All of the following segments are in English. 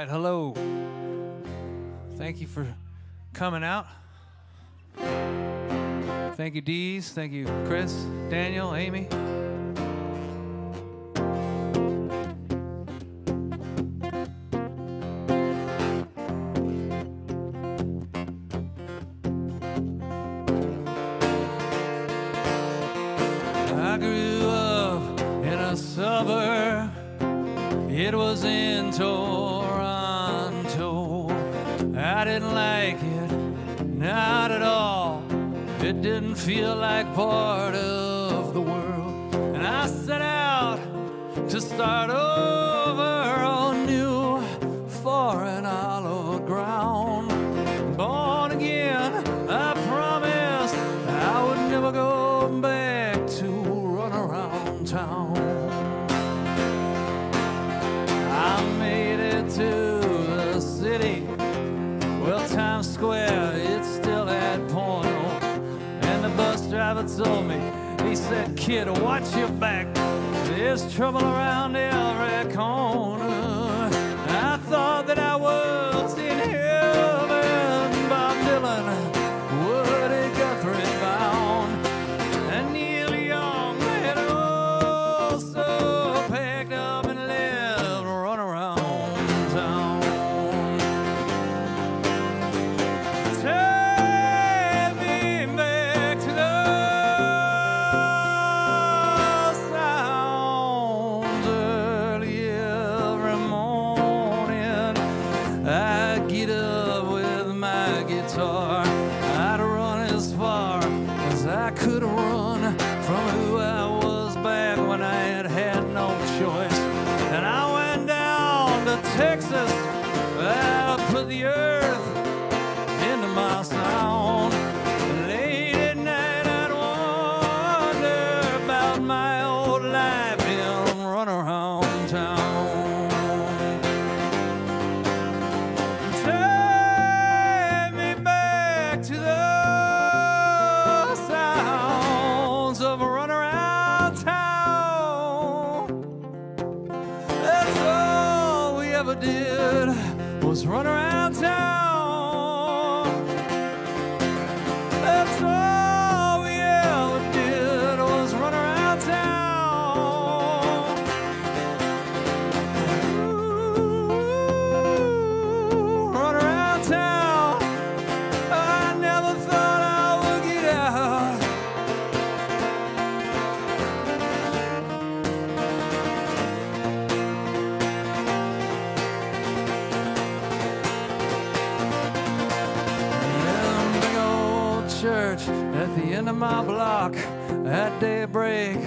right, hello. Thank you for coming out. Thank you, Dees. Thank you, Chris, Daniel, Amy. I grew up in a suburb. It was in Toronto. I didn't like it, not at all. It didn't feel like part of the world. And I set out to start over on new foreign hallowed ground. Born again, I promised I would never go back to run around town. I made it to the city. Well, Times Square, it's still at point. And the bus driver told me, he said, "Kid, watch your back. There's trouble around every corner." I thought that I was in heaven. Bob Dylan, Woody Guthrie bound, and Neil Young had also packed up and left, run around town. Take me back to those sounds early every morning. I'd get up with my guitar. I'd run as far as I could run from who I was back when I had no choice. And I went down to Texas. I put the earth into my sound. Late at night I'd wonder about my old life and run around town. Take me back to the sounds of a run around town. That's all we ever did was run around town. That's all we ever did was run around town. Ooh, run around town. I never thought I would get out. Them big old church at the end of my block at daybreak.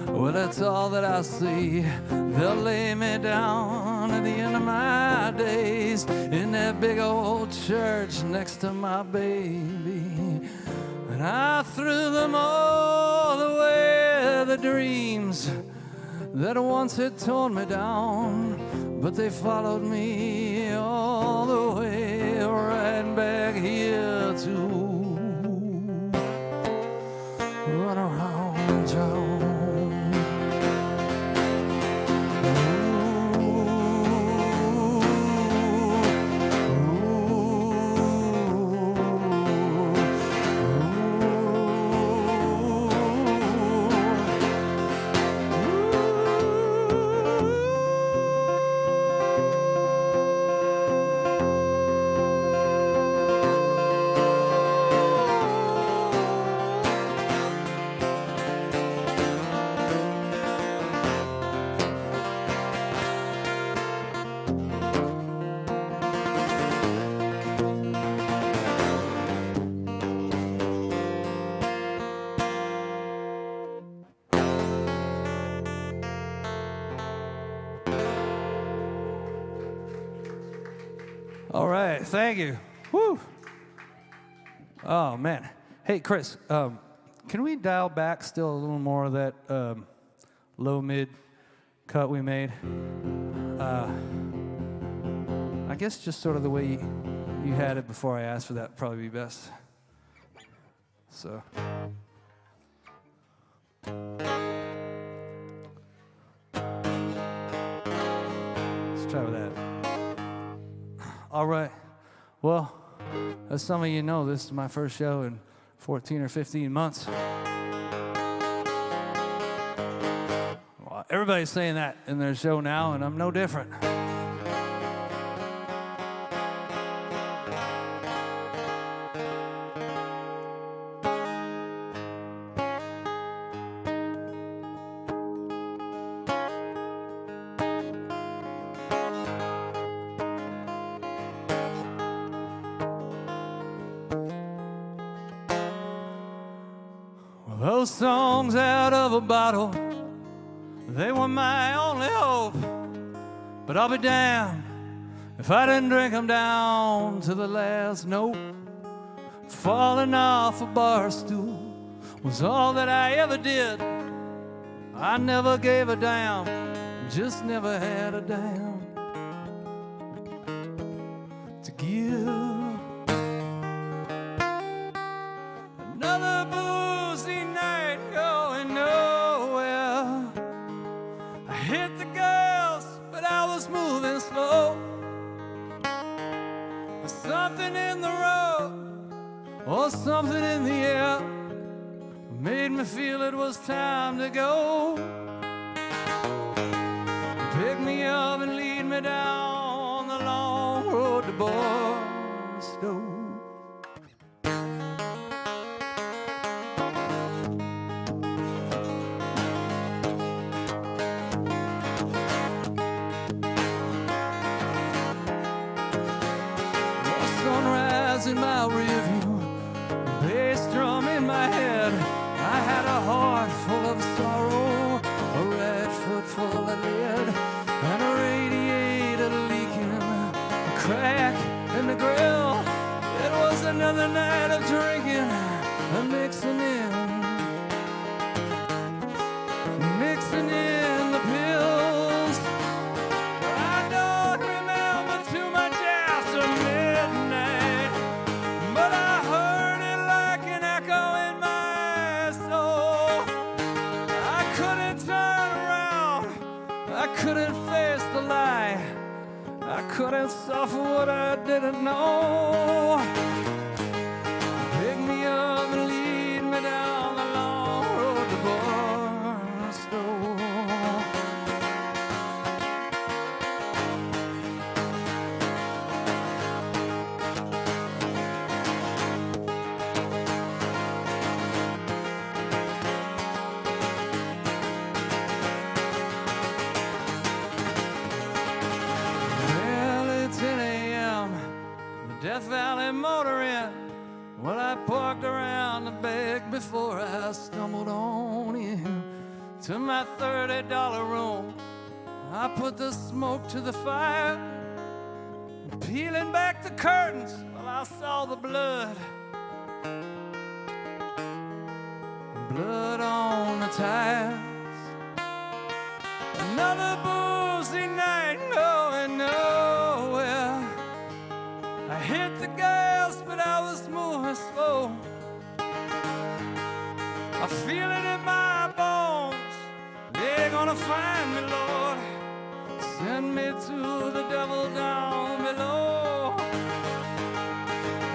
Well, that's all that I see. They'll lay me down at the end of my days in that big old church next to my baby. And I threw them all away, the dreams that once had torn me down, but they followed me all the way right back here to run around town. All right, thank you. Woo. Oh, man. Hey, Chris, can we dial back still a little more of that low-mid cut we made? I guess just sort of the way you had it before I asked for that would probably be best. So. Let's try with that. All right. Well, as some of you know, this is my first show in 14 or 15 months. Well, everybody's saying that in their show now, and I'm no different. Those songs out of a bottle, they were my only hope. But I'll be damned if I didn't drink them down to the last note. Falling off a bar stool was all that I ever did. I never gave a damn, just never had a damn to give. Another boozy night going nowhere. I hit the gas, but I was moving slow. There's something in the road, or something in the air, made me feel it was time to go. Pick me up and lead me down the long road to Barstow. Sunrise in my rearview, bass drum in my head. I had a heart full of sorrow, a right foot full of lead, and a radiator leaking, a crack in the grill. It was another night of drinking and mixing in the pills. I don't remember too much after midnight, but I heard it like an echo in my soul. I couldn't turn around, I couldn't face the lie, I couldn't suffer what I didn't know. Pick me up and lead me down the long road to Barstow. Well, it's 10 a.m., the Death Valley Motor Inn. Well, I parked around the back before I stumbled on in to my $30 room. I put the smoke to the fire, peeling back the curtains while I saw the blood on the tires. Another boozy night going nowhere. I hit the gas, but I was moving slow. I feel it in my bones, they're gonna find me, Lord. Send me to the devil down below.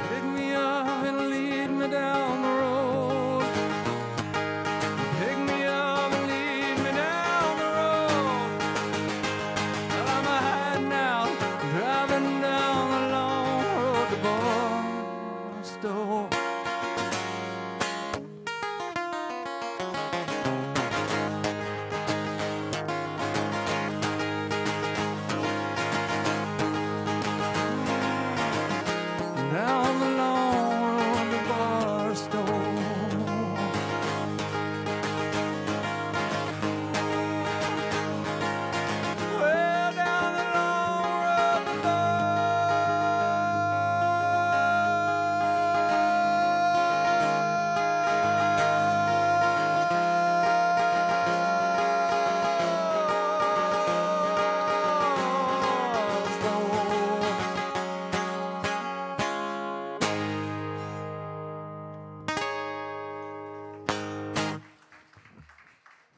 Pick me up and lead me down the road. Pick me up and lead me down the road. Well, I'm hiding out, driving down the long road to Barstow. Down the long road to Barstow. Well, down the long road to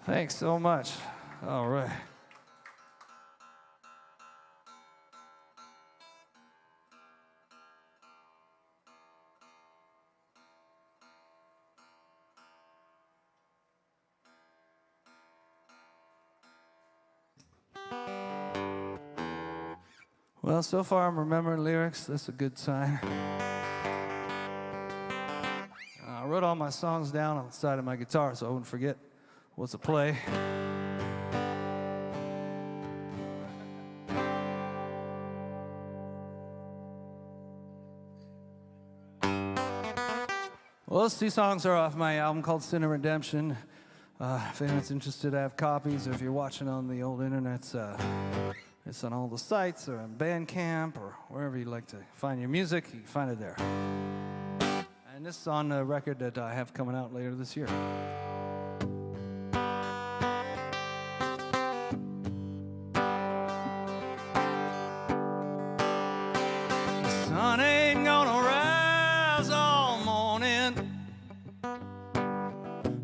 Thanks so much. All right. Well, so far I'm remembering lyrics. That's a good sign. I wrote all my songs down on the side of my guitar so I wouldn't forget what to play. Well, those two songs are off my album called Sin and Redemption. If anyone's interested, I have copies. Or if you're watching on the old internet, it's on all the sites or on Bandcamp or wherever you like to find your music. You can find it there. And this is on a record that I have coming out later this year. The sun ain't gonna rise all morning.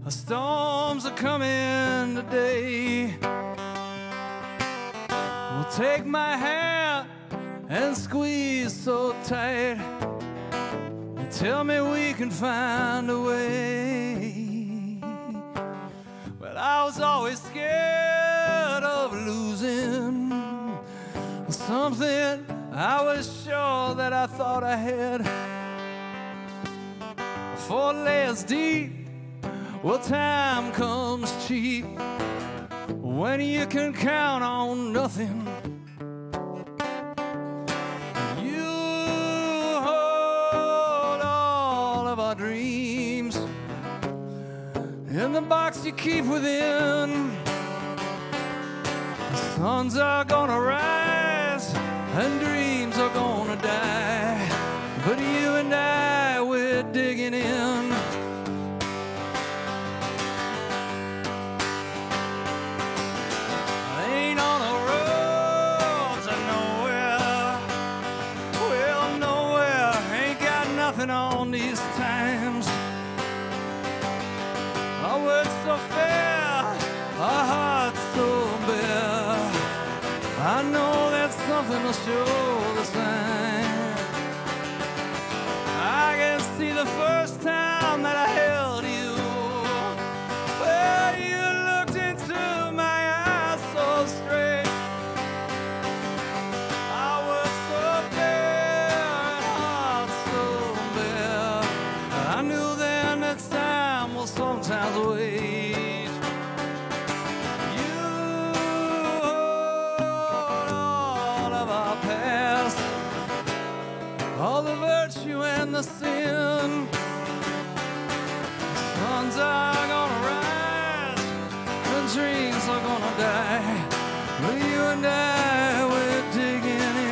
The storms are coming today. Well, take my hand and squeeze so tight. Tell me we can find a way. Well, I was always scared of losing something I was sure that I thought I had. 4 layers deep, well, time comes cheap when you can count on nothing. In the box you keep within, the suns are gonna rise and dreams are gonna die, but you and I, we're digging in. I ain't on a road to nowhere, well, nowhere, ain't got nothing on these times. Our words so fair, our hearts so bare. I know that something will show the sign. I can see the first time that I held you, well, you looked into my eyes so straight. Our words so fair and hearts so bare. I knew then that time will sometimes wait. You hold all of our past, all the virtue and the sin. Suns are gonna rise, and dreams are gonna die, but you and I, we're digging in.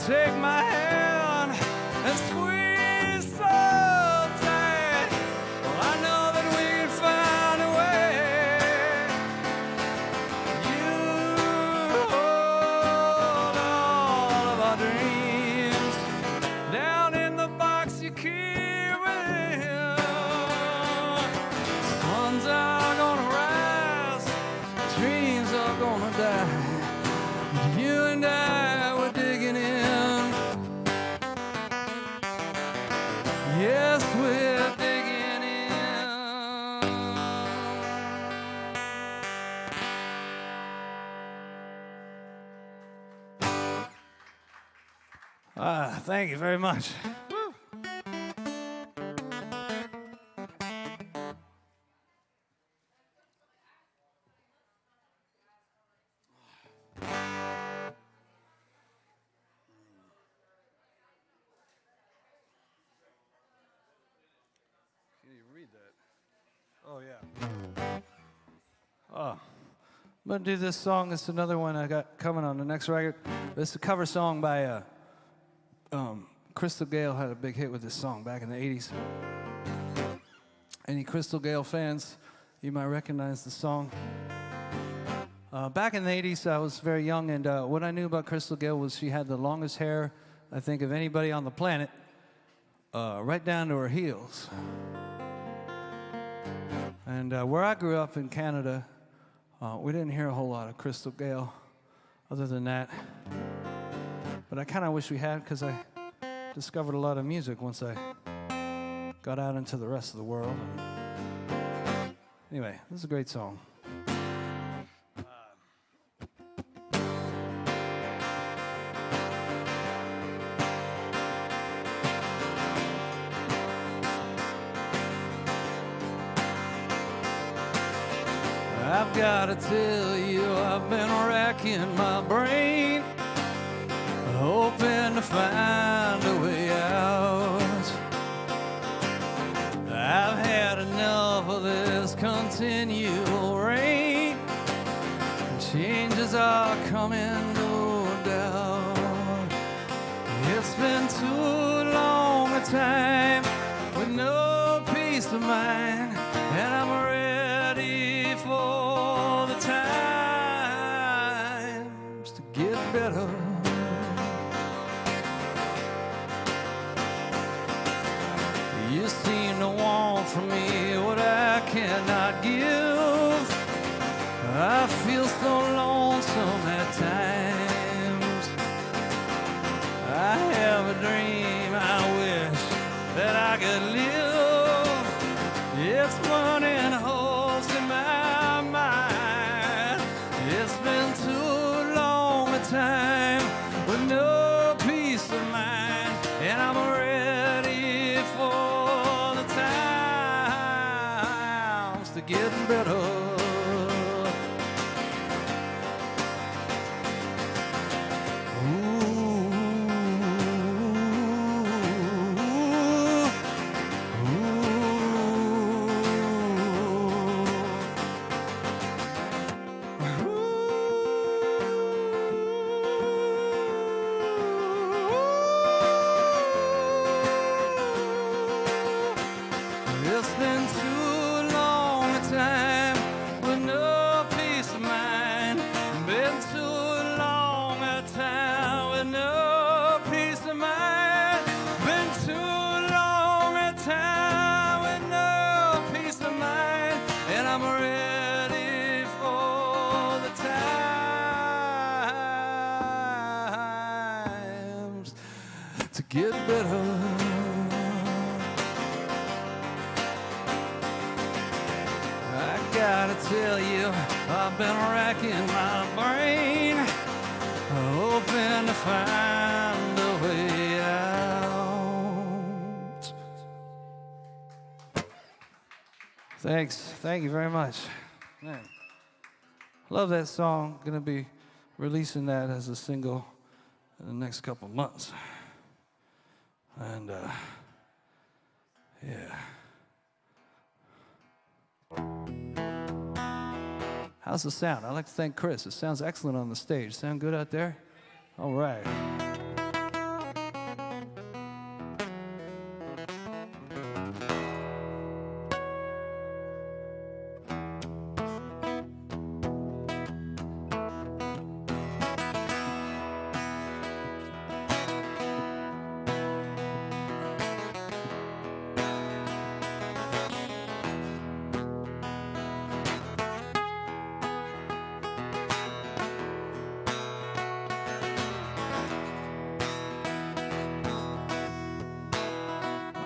Take my hand and squeeze so tight. Well, I know that we can find a way. You hold all of our dreams down in the box you keep within. Suns are gonna rise, dreams are gonna die. You and I, we're digging in. Yes, we're digging in. Thank you very much. Woo. Read that. Oh, yeah. Oh, I'm going to do this song. It's another one I got coming on the next record. It's a cover song by Crystal Gale. Had a big hit with this song back in the 80s. Any Crystal Gale fans, You might recognize the song. Back in the 80s, I was very young, and what I knew about Crystal Gayle was she had the longest hair, I think, of anybody on the planet, right down to her heels. And where I grew up in Canada, we didn't hear a whole lot of Crystal Gayle other than that. But I kind of wish we had, because I discovered a lot of music once I got out into the rest of the world. Anyway, this is a great song. I've got to tell you, I've been racking my brain, hoping to find a way out. I've had enough of this continual rain. Changes are coming, no doubt. It's been too long a time with no peace of mind, and I'm ready for the times to get better. You seem to want from me what I cannot give. I feel so lonesome at times. I have a dream I wish that I could live. It's burning holes in my mind. It's been too long a time with no peace of mind, and I'm ready for the times to get better. It's been too long a time with no peace of mind. Been too long a time with no peace of mind. Been too long a time with no peace of mind, and I'm ready for the times to get better. Gotta tell you, I've been racking my brain, hoping to find a way out. Thanks. Thank you very much. Man, love that song. Gonna be releasing that as a single in the next couple months. And yeah. How's the sound? I'd like to thank Chris. It sounds excellent on the stage. Sound good out there? All right.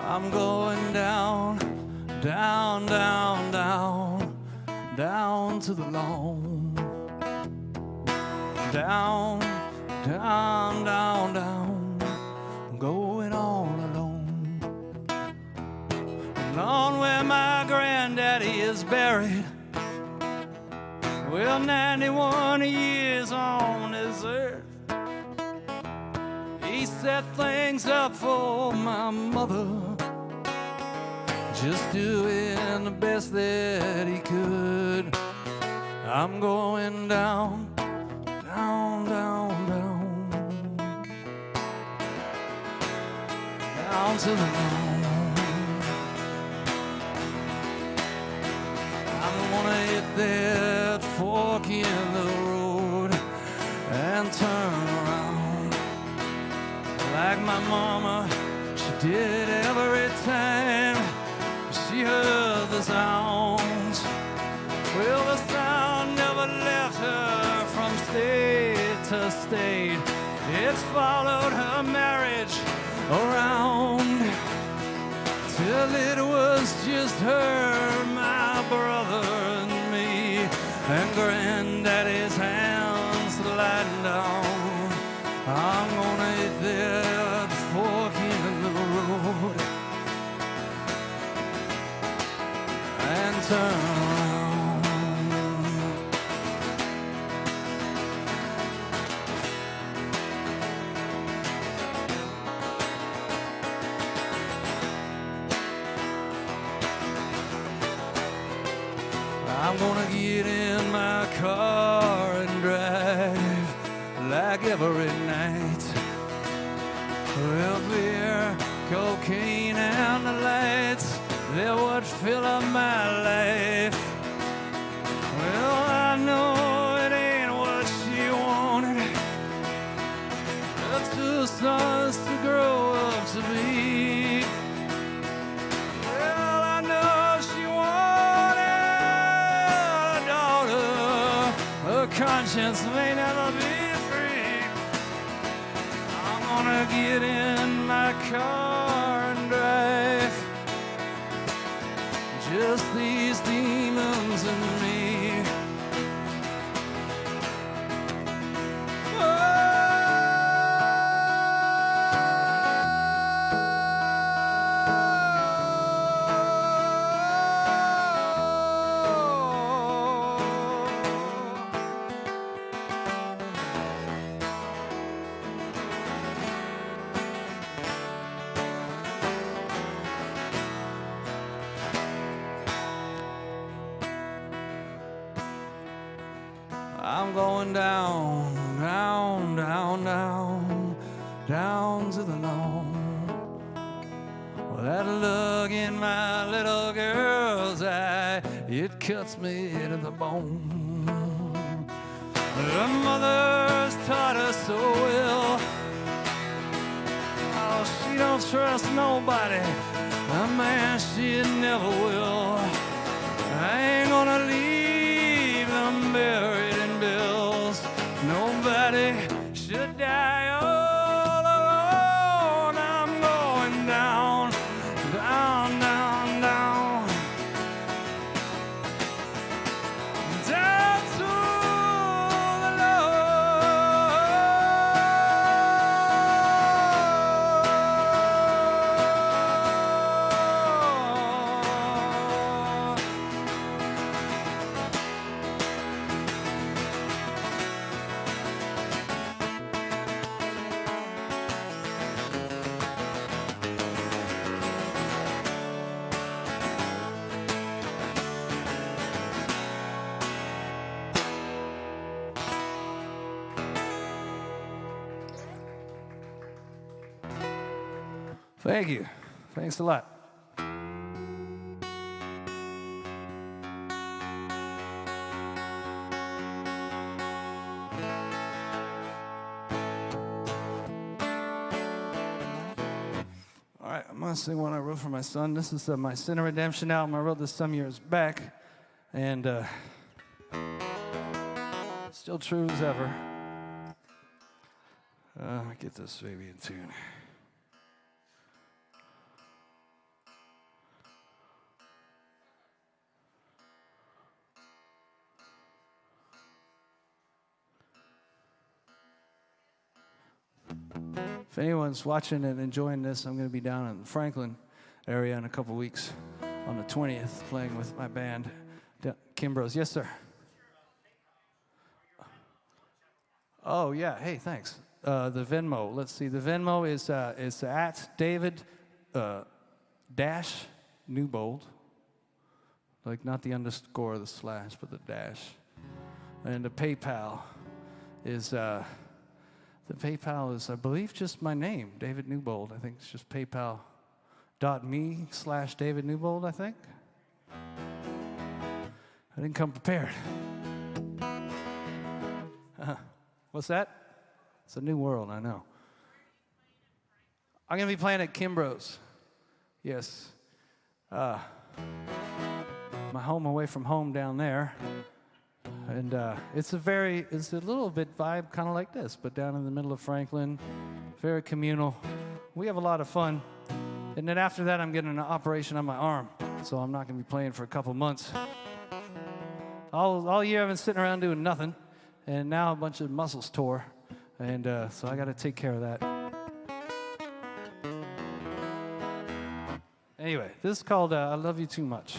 I'm going down, down, down, down, down to the lawn. Down, down, down, down, I'm going all alone. Along where my granddaddy is buried. Well, 91 years on this earth. He set things up for my mother, just doing the best that he could. I'm going down, down, down, down, down to the moon. I'm like my mama, she did every time she heard the sounds. Well, the sound never left her from state to state. It followed her marriage around till it was just her, my brother, and me, and Granddaddy's hands sliding down. I'm gonna hit that fork in the road and turn around. I'm gonna get in my car and drive like every night. Well, beer, cocaine, and the lights, they're what fill up my life. Well, I know it ain't what she wanted. The two sons to grow up to be. Well, I know she wanted a daughter. Her conscience may never be free. I'm gonna get in my car and drive. Just these demons and me. I'm going down, down, down, down, down to the lawn. Well, that look in my little girl's eye, it cuts me to the bone. Her mother's taught her so well. Oh, she don't trust nobody, a man she never will. I ain't gonna leave them buried in bills. Nobody should die all alone. I'm going down, down, down, down, down to the Thank you. Thanks a lot. All right, I'm going to sing one I wrote for my son. This is my Sin of Redemption album. I wrote this some years back, and still true as ever. Get this baby in tune. If anyone's watching and enjoying this, I'm going to be down in the Franklin area in a couple weeks on the 20th playing with my band, Kimbrough. Yes, sir. Oh, yeah. Hey, thanks. The Venmo. Let's see. The Venmo is at David dash Newbould. Like not the underscore or the slash, but the dash. And the PayPal is... The PayPal is, I believe, just my name, David Newbould. I think it's just paypal.me/David Newbould, I think. I didn't come prepared. What's that? It's a new world, I know. I'm going to be playing at Kimbrough's. Yes. My home away from home down there. And it's a little bit vibe kind of like this, but down in the middle of Franklin, very communal. We have a lot of fun. And then after that, I'm getting an operation on my arm, so I'm not going to be playing for a couple months. All year I've been sitting around doing nothing, and now a bunch of muscles tore, and so I got to take care of that. Anyway, this is called I Love You Too Much.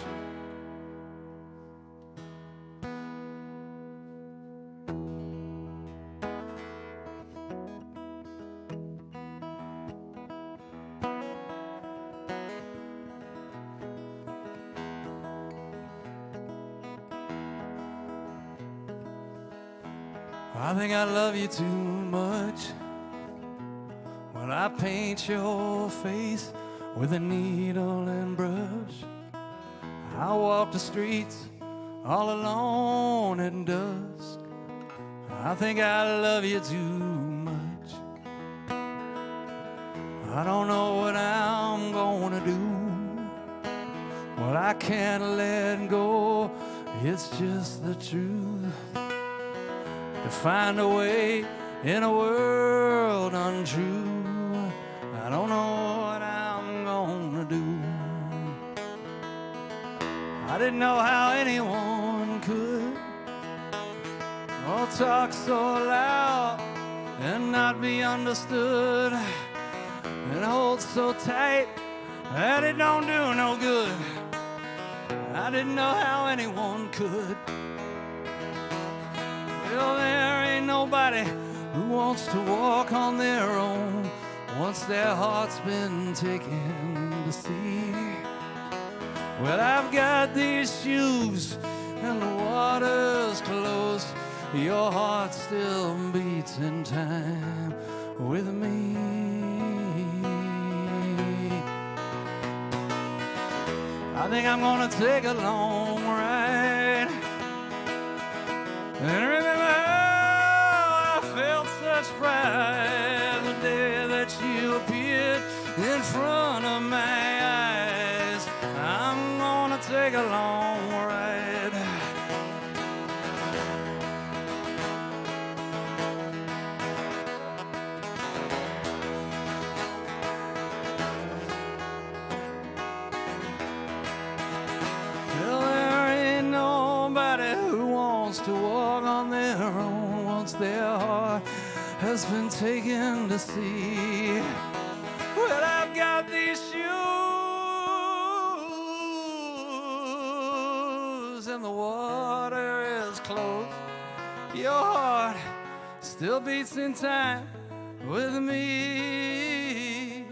I think I love you too much when I paint your face with a needle and brush. I walk the streets all alone at dusk. I think I love you too much. I don't know what I'm gonna do. Well, I can't let go. It's just the truth. To find a way in a world untrue. I don't know what I'm gonna do. I didn't know how anyone could talk so loud and not be understood, and hold so tight that it don't do no good. I didn't know how anyone could. Well, there ain't nobody who wants to walk on their own once their heart's been taken to sea. Well, I've got these shoes and the water's close. Your heart still beats in time with me. I think I'm gonna take a long ride and remember how I felt such pride the day that you appeared in front of my eyes. I'm gonna take a long ride. Well, there ain't nobody who wants to walk on their own once their heart has been taken to sea. Well, I've got these shoes and the water is close. Your heart still beats in time with me.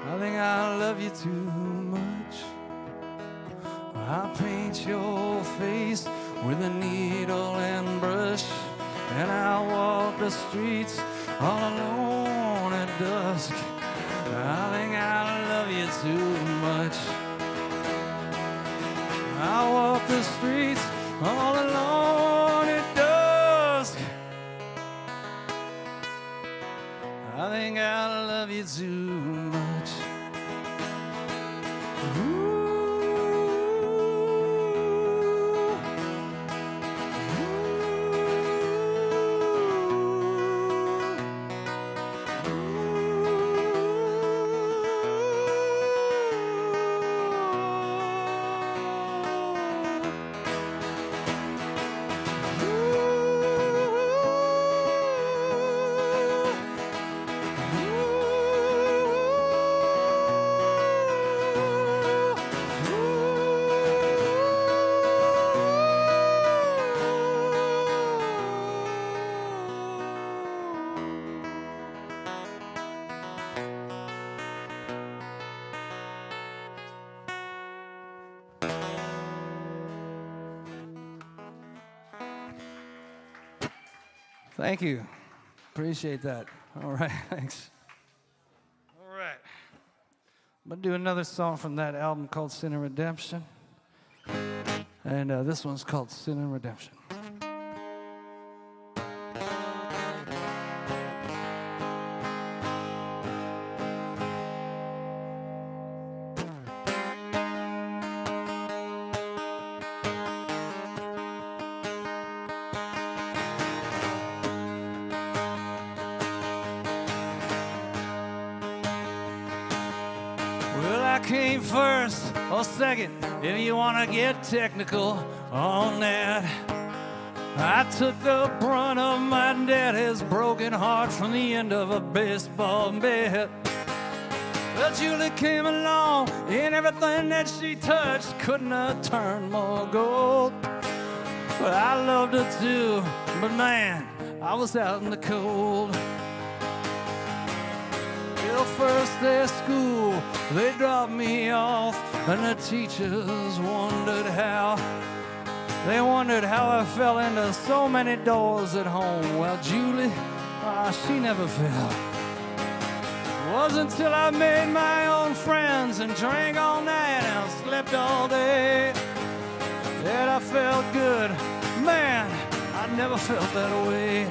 I think I love you too much. I paint your face with a needle and brush, and I walk the streets all alone at dusk. I think I love you too much. I walk the streets all alone at dusk. I think I love you too much. Thank you. Appreciate that. All right, thanks. All right. I'm going to do another song from that album called Sin and Redemption. And this one's called Sin and Redemption. came first or second, if you want to get technical on that. I took the brunt of my daddy's broken heart from the end of a baseball bat. Well, Julie came along, and everything that she touched couldn't have turned more gold. Well, I loved her too, but man, I was out in the cold. Well, first day of school, they dropped me off, and the teachers wondered how. They wondered how I fell into so many doors at home. Well, Julie, she never fell. It wasn't until I made my own friends and drank all night and slept all day that I felt good. Man, I never felt that way.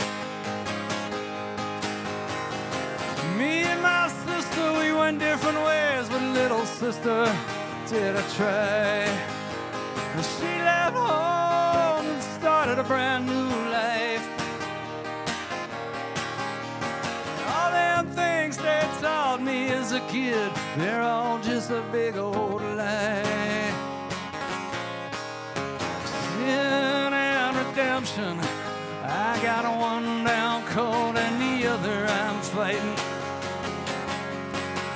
Me and my sister, we went different ways, but little sister, did I try. And she left home and started a brand new life. And all them things they taught me as a kid, they're all just a big old lie. Sin and redemption, I got one down cold and the other I'm fighting.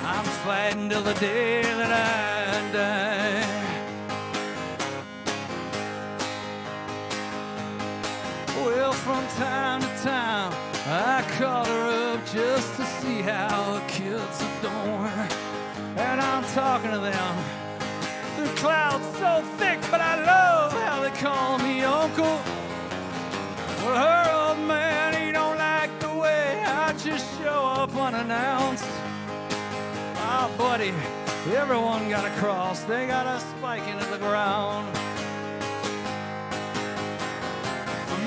I'm fighting till the day that I die. Well, from time to time, I call her up just to see how the kids are doing. And I'm talking to them through clouds so thick, but I love how they call me uncle. Well, her old man, he don't like the way I just show up unannounced. Oh, buddy, everyone got a cross. They got a spike into the ground.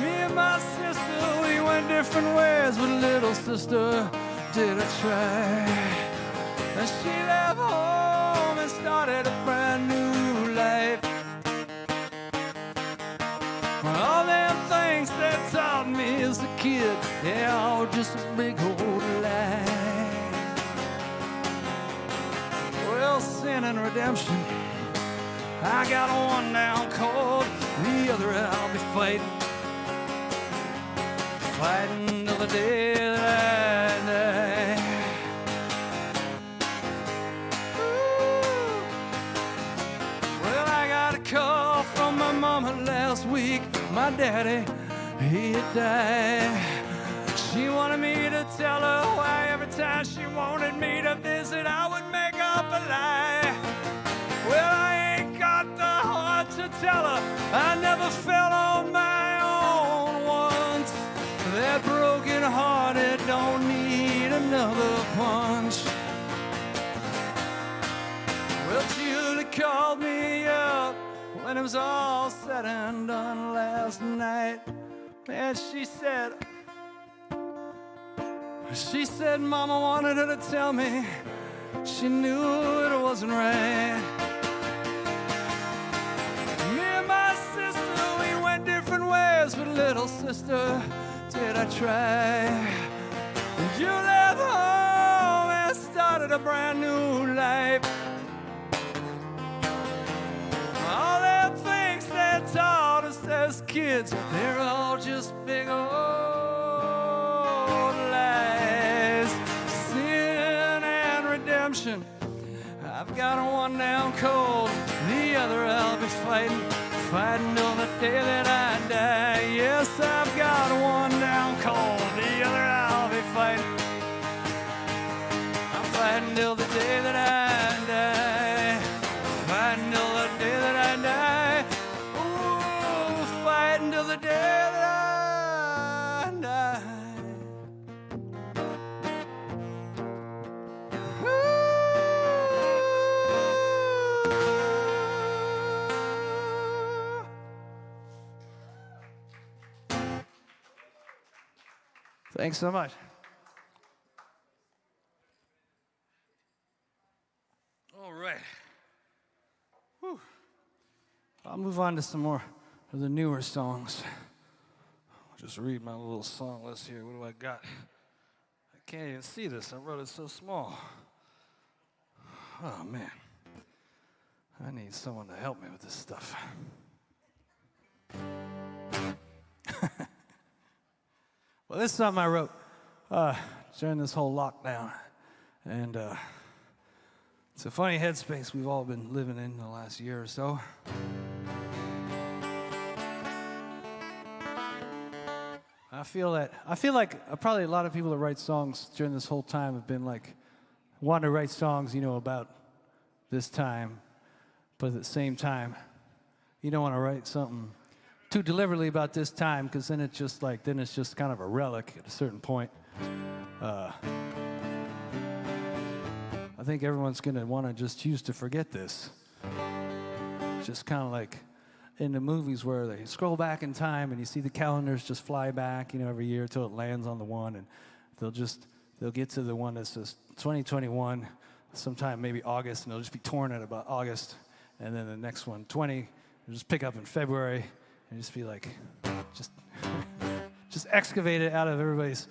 Me and my sister, we went different ways, but little sister, did I try. And she left home and started a brand new life. All them things they taught me as a kid, they're all just a big old lie. Well, sin and redemption, I got one down cold, the other I'll be fighting. Fighting till the day that I die. Ooh. Well, I got a call from my mama last week. My daddy, he had died. She wanted me to tell her why every time she wanted me to visit, I would make up a lie. Well, I ain't got the heart to tell her I never felt on my own once. That broken hearted don't need another punch. Well, Julie called me up when it was all said and done last night. And she said, Mama wanted her to tell me she knew it wasn't right. Me and my sister, we went different ways, but little sister, did I try. And you left home and started a brand new life. All them things they taught us as kids, they're all just big old lies. Sin and redemption, I've got one down cold, the other I'll be fighting. Fighting till the day that I die. Yes, I've got one down cold, the other I'll be fighting. I'm fighting till the day that I die. Fighting till the day that I die. Ooh, fighting till the day that I die. Thanks so much. All right. Whew. I'll move on to some more of the newer songs. I'll just read my little song list here. What do I got? I can't even see this. I wrote it so small. Oh, man. I need someone to help me with this stuff. Well, this is something I wrote during this whole lockdown. And it's a funny headspace we've all been living in the last year or so. I feel like probably a lot of people that write songs during this whole time have been like, wanting to write songs, about this time, but at the same time, you don't want to write something too deliberately about this time, because then it's just kind of a relic at a certain point. I think everyone's going to want to just choose to forget this. Just kind of like in the movies where they scroll back in time and you see the calendars just fly back, every year until it lands on the one, and they'll get to the one that says 2021, sometime maybe August, and they'll just be torn at about August, and then the next one, 20, they'll just pick up in February, and just be like, just excavate it out of everybody's.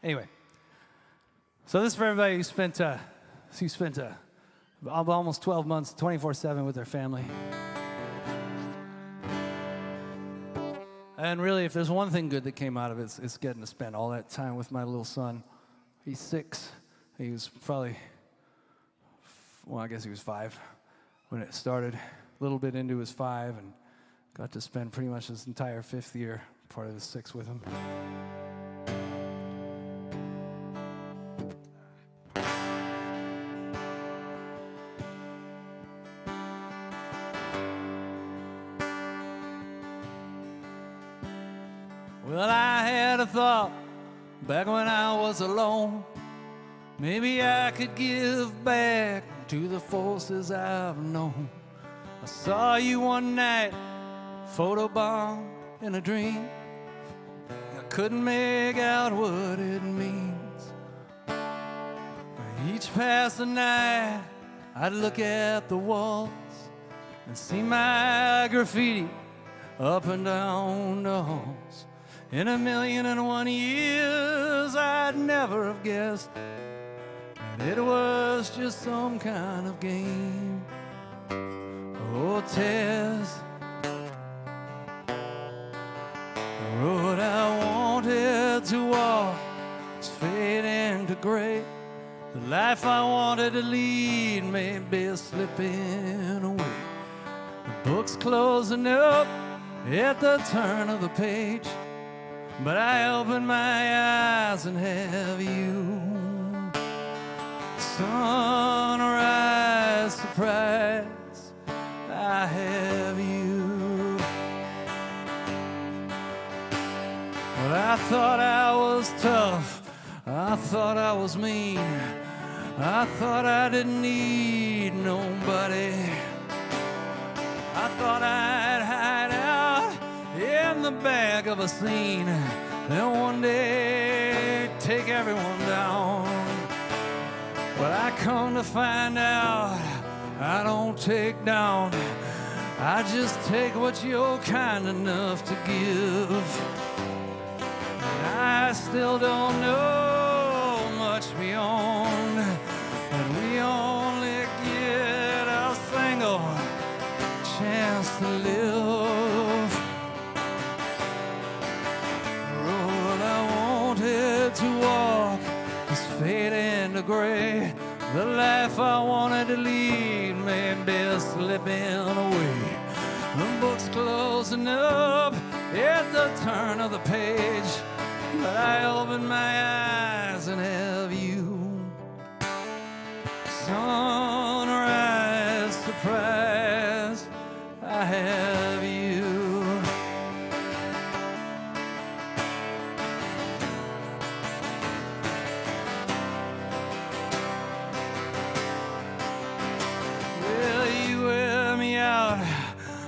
Anyway, so this is for everybody who spent almost 12 months, 24/7 with their family. And really, if there's one thing good that came out of it, it's getting to spend all that time with my little son. He's 6. He was probably, I guess he was 5 when it started. A little bit into his 5, and got to spend pretty much his entire 5th year, part of his 6, with him. Well, I had a thought back when I was alone. Maybe I could give back to the forces I've known. I saw you one night, photobomb in a dream. I couldn't make out what it means. Each passing night, I'd look at the walls and see my graffiti up and down the halls. In 1,000,001 years, I'd never have guessed that it was just some kind of game. Oh, Tess, the road I wanted to walk is fading to gray. The life I wanted to lead may be slipping away. The book's closing up at the turn of the page, but I open my eyes and have you. Sunrise, surprise, I have you. Well, I thought I was tough, I thought I was mean, I thought I didn't need nobody. I thought I'd hide out in the back of a scene, then one day take everyone down. But I come to find out I don't take down, I just take what you're kind enough to give. And I still don't know much beyond, and we only get a single chance to live. The road I wanted to walk is fading to gray. The life I wanted to lead may be slipping away. The book's closing up at the turn of the page, but I open my eyes and have you. Sunrise, surprise, I have you. Well, you wear me out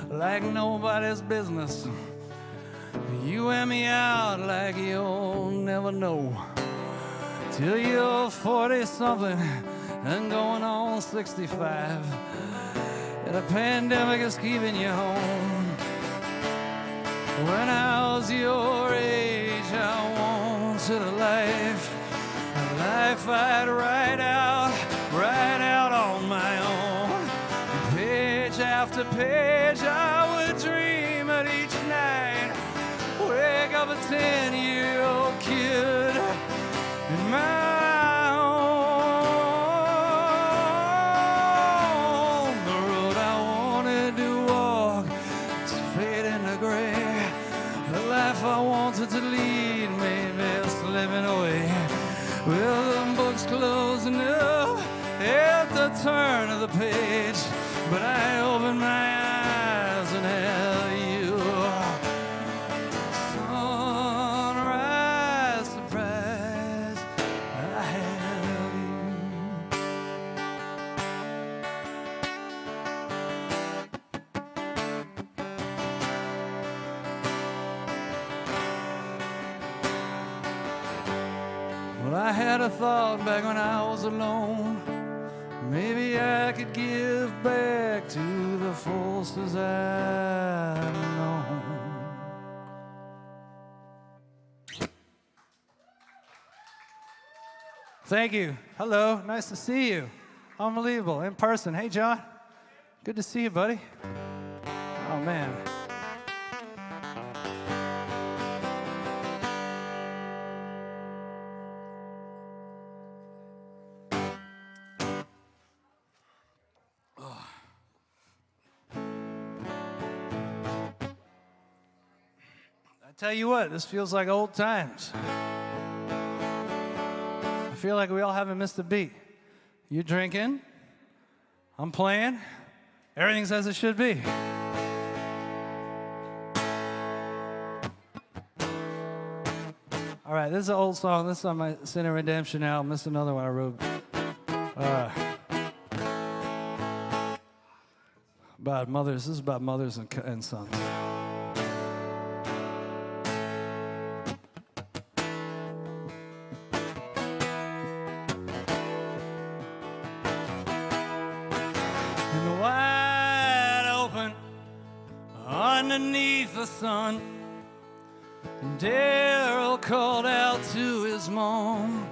like nobody's business. You wear me out like you'll never know, till you're 40-something and going on 65, and a pandemic is keeping you home. When I was your age, I wanted a life I'd write out right after page, I would dream it each night. Wake up a 10-year-old kid in my own. The road I wanted to walk is fading to gray. The life I wanted to lead made me slipping away. Well, the book's closing up at the turn of the page, but I opened my eyes and held you. Sunrise, surprise, I held you. Well, I had a thought back when I was alone. Maybe I could give back to the forces I've known. Thank you. Hello. Nice to see you. Unbelievable. In person. Hey, John. Good to see you, buddy. Oh, man. Tell you what, this feels like old times. I feel like we all haven't missed a beat. You're drinking, I'm playing, everything's as it should be. All right, this is an old song. This is on my Sin and Redemption album. This is another one I wrote. About mothers. This is about mothers and sons. Underneath the sun, Daryl called out to his mom.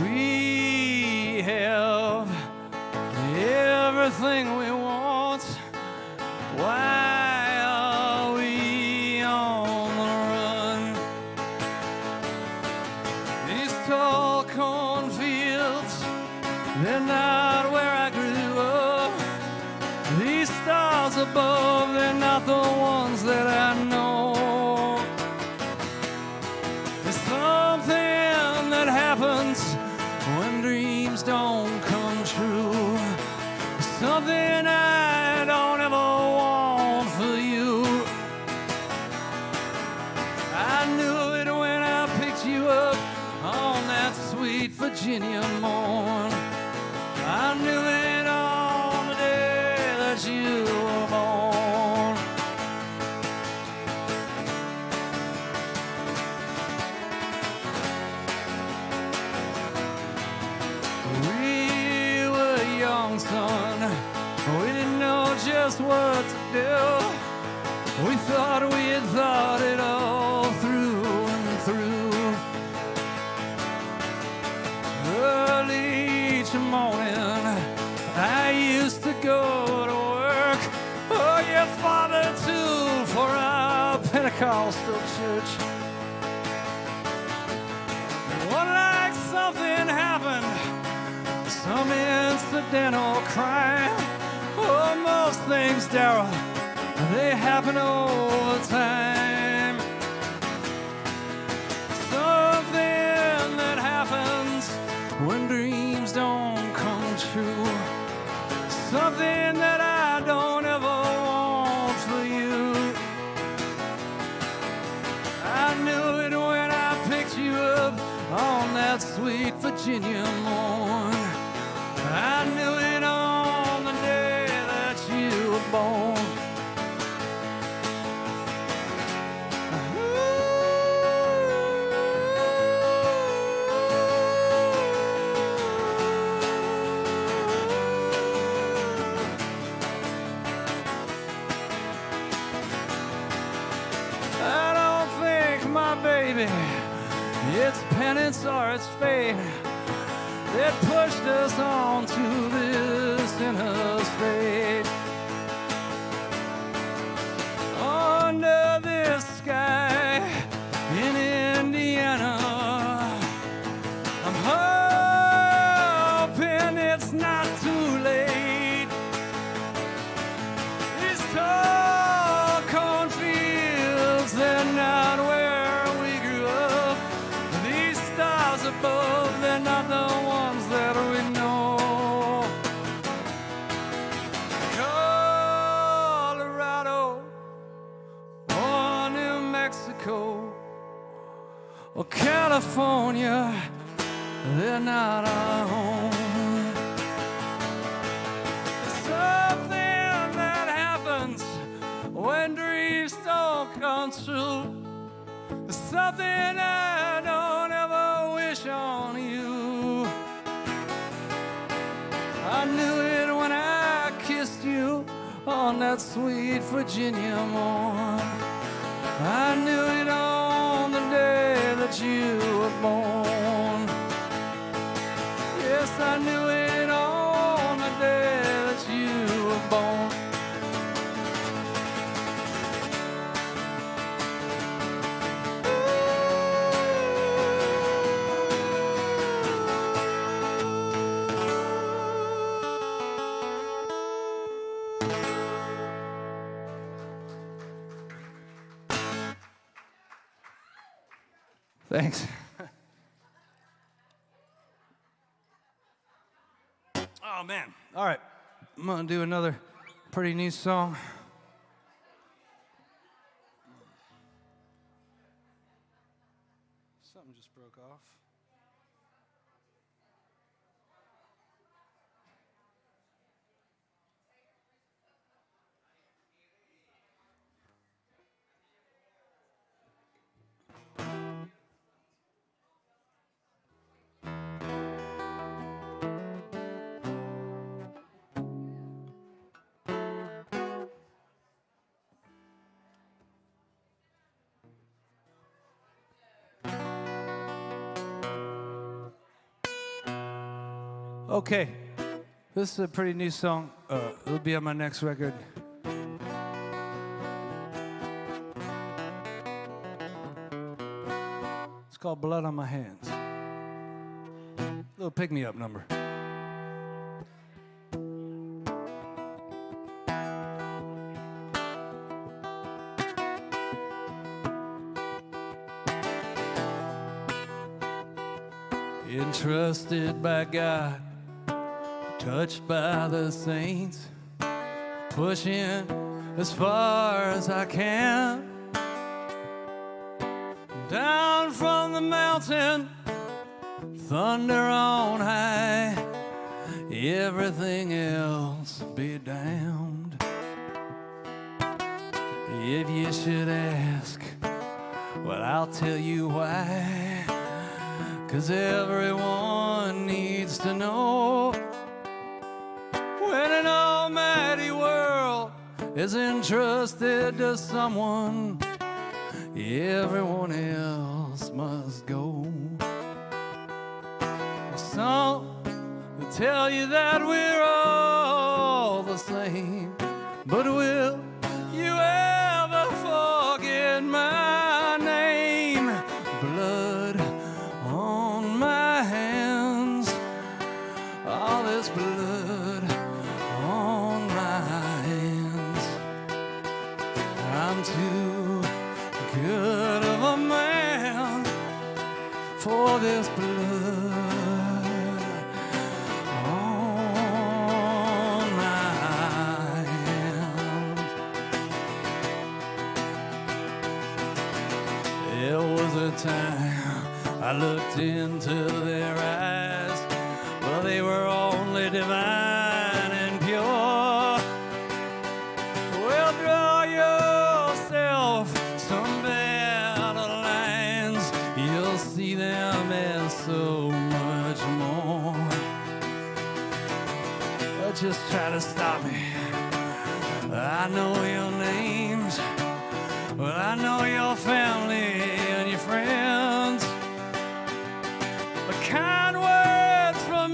We have everything we want. Why are we on the run? These tall cornfields, they're not where I grew up. These stars above, they're not the ones that I know. There's something that happens when dreams don't come true. Something I don't ever want for you. I knew it when I picked you up on that sweet Virginia morn. I knew it on the day that you were born. We were young, son. We didn't know just what to do. We thought we had thought it all through and through. Early each morning, I used to go to work. Oh, your father too, for our Pentecostal church. One like something happened, some incidental crime. Oh, most things, Daryl, they happen over time. Something that happens when dreams don't come true. Something that I don't ever want for you. I knew it when I picked you up on that sweet Virginia morn. I knew it on the day that you were born. I don't think my baby, it's penance or it's fate. that pushed us on to this interstate. Under this sky in Indiana, I'm hoping it's not too late. These tall cornfields, they're not where we grew up. These stars above, they're not the ones that we know. Colorado or New Mexico or California, they're not our home. Something that happens when dreams don't come true. Something I don't ever wish on you. I knew it when I kissed you on that sweet Virginia morn. I knew it on the day that you were born. Yes, I knew it on the day that you were born. Thanks. Oh, man. All right. I'm going to do another pretty neat song. Something just broke off. Okay, this is a pretty new song. It'll be on my next record. It's called Blood on My Hands. Little pick-me-up number. Entrusted by God, touched by the saints, pushing as far as I can. Down from the mountain, thunder on high, everything else be damned. If you should ask, well, I'll tell you why. 'Cause everyone needs to know, when an almighty world is entrusted to someone, everyone else must go. Some will tell you that we're all the same, but will you ever forget my name? Blood on my hands, all this blood on my hands. I'm too good of a man for this blood on my hands. There was a time I looked into their eyes, well, they were only divine and pure. Well, draw yourself some battle lines, you'll see them as so much more. But just try to stop me. I know your names, well, I know your family and your friends. Kind words from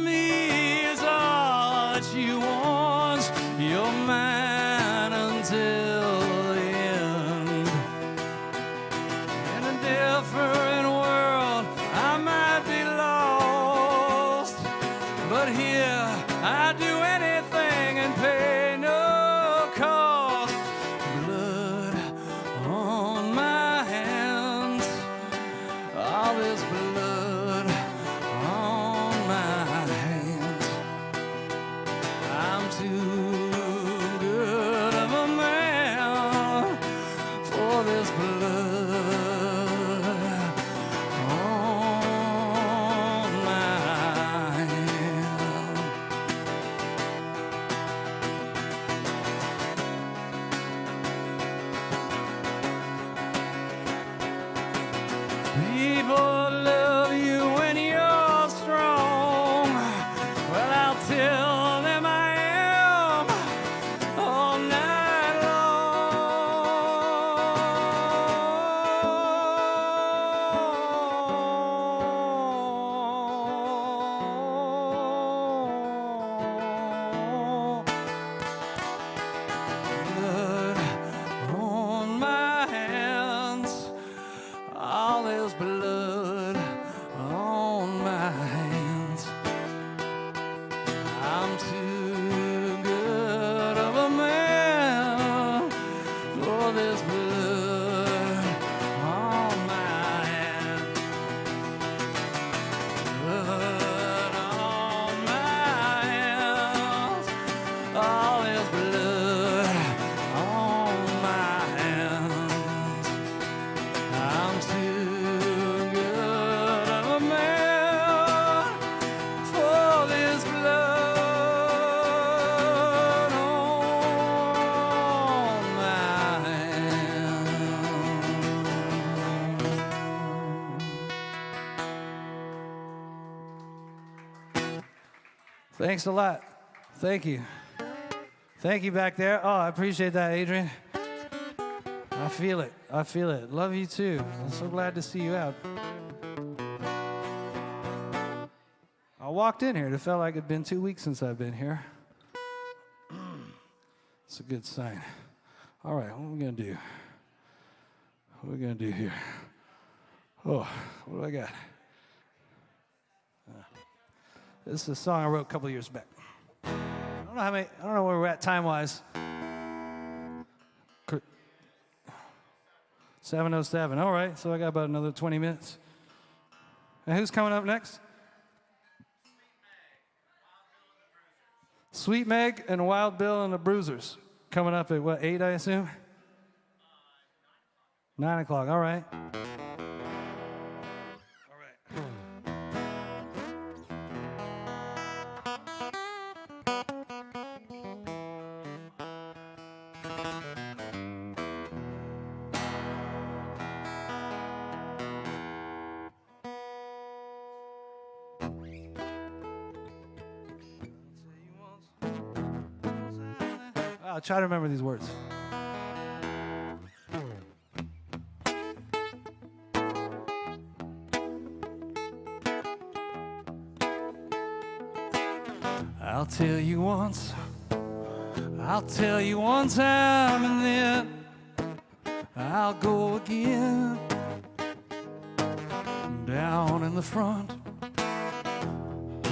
Thanks a lot. Thank you. Thank you back there. Oh, I appreciate that, Adrian. I feel it. I feel it. Love you too. I'm so glad to see you out. I walked in here. It felt like it'd been 2 weeks since I've been here. It's a good sign. All right, what are we going to do? What are we going to do here? Oh, what do I got? This is a song I wrote a couple years back. I don't know where we're at time-wise. 7:07. All right, so I got about another 20 minutes. And who's coming up next? Sweet Meg and Wild Bill and the Bruisers. Coming up at what, 8, I assume? 9 o'clock, all right. I'll try to remember these words. I'll tell you once, I'll tell you one time, and then I'll go again. Down in the front,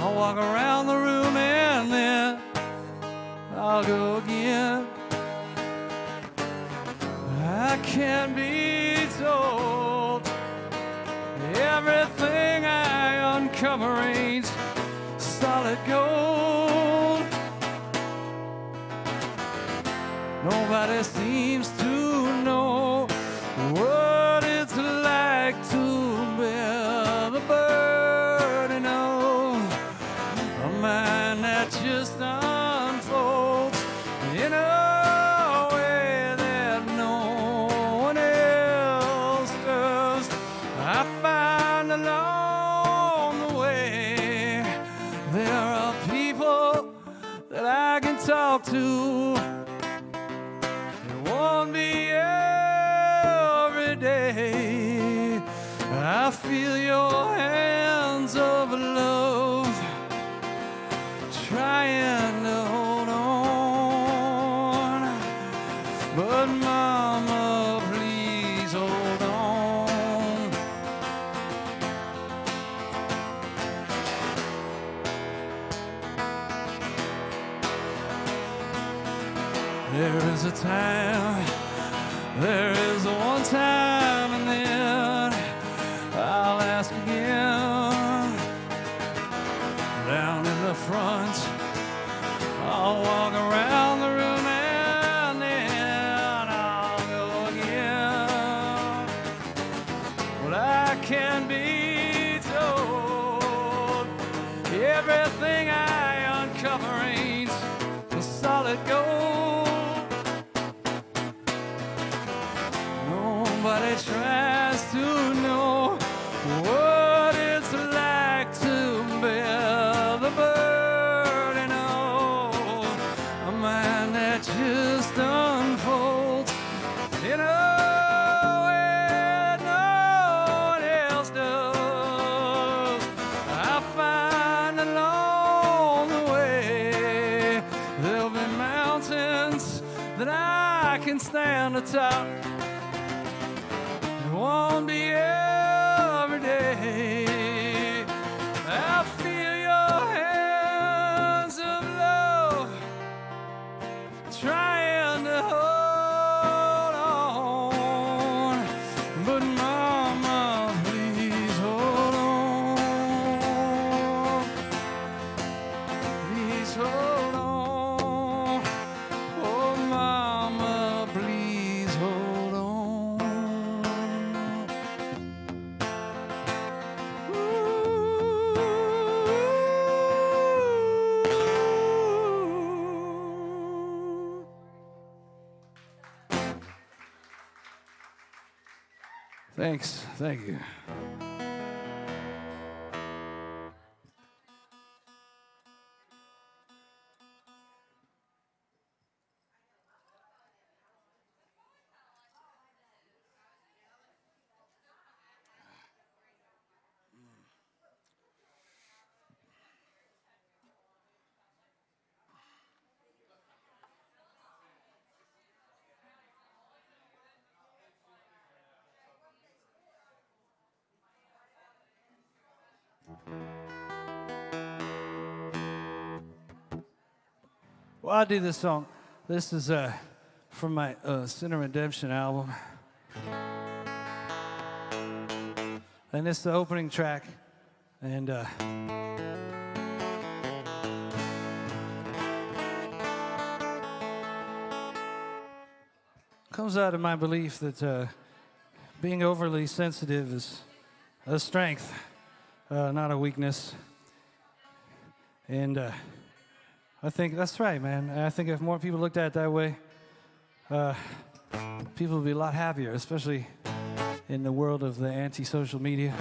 I'll walk around the room, and then I'll go again. I can't be told. Everything I uncover ain't solid gold. Nobody seems to know what it's like to bear the burden of a mind that just unfolds in a way that no one else does. I find along the way there are people that I can talk to. It won't be every day. I feel your hands of love trying to hold on, but mama, please hold on. There is a time, there is a one time, and then I'll ask again. Down in the front, I'll walk around the room, and then I'll go again. Well, I can be told everything I uncover ain't a solid gold. Nobody tries to know what it's like to bear the burden of a mind that just unfolds in a way no one else does. I find along the way there'll be mountains that I can stand atop. It won't be every day. I feel your hands of love trying to hold on, but mama, please hold on. Please hold on. Oh, mama, please hold on. Thanks. Thank you. Well, I do this song. This is from my Sin and Redemption album. And it's the opening track. And comes out of my belief that being overly sensitive is a strength, not a weakness. And I think that's right, man. I think if more people looked at it that way, people would be a lot happier, especially in the world of the anti-social media.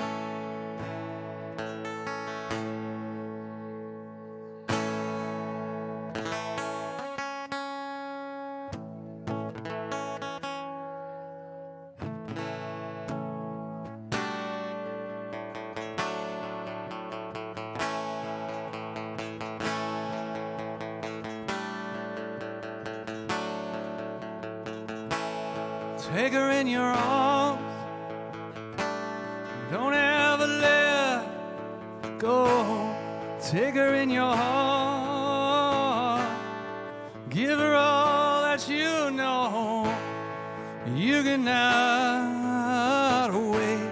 Take her in your arms, don't ever let go. Take her in your heart, give her all that you know. You cannot wait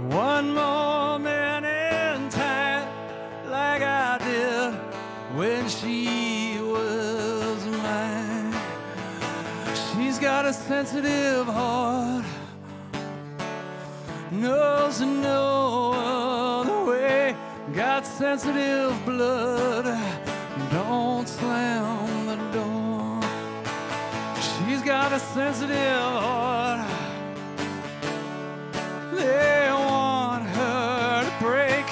one moment in time like I did when she was mine. She's got a sensitive heart, knows no other way, got sensitive blood, don't slam the door. She's got a sensitive heart, they want her to break,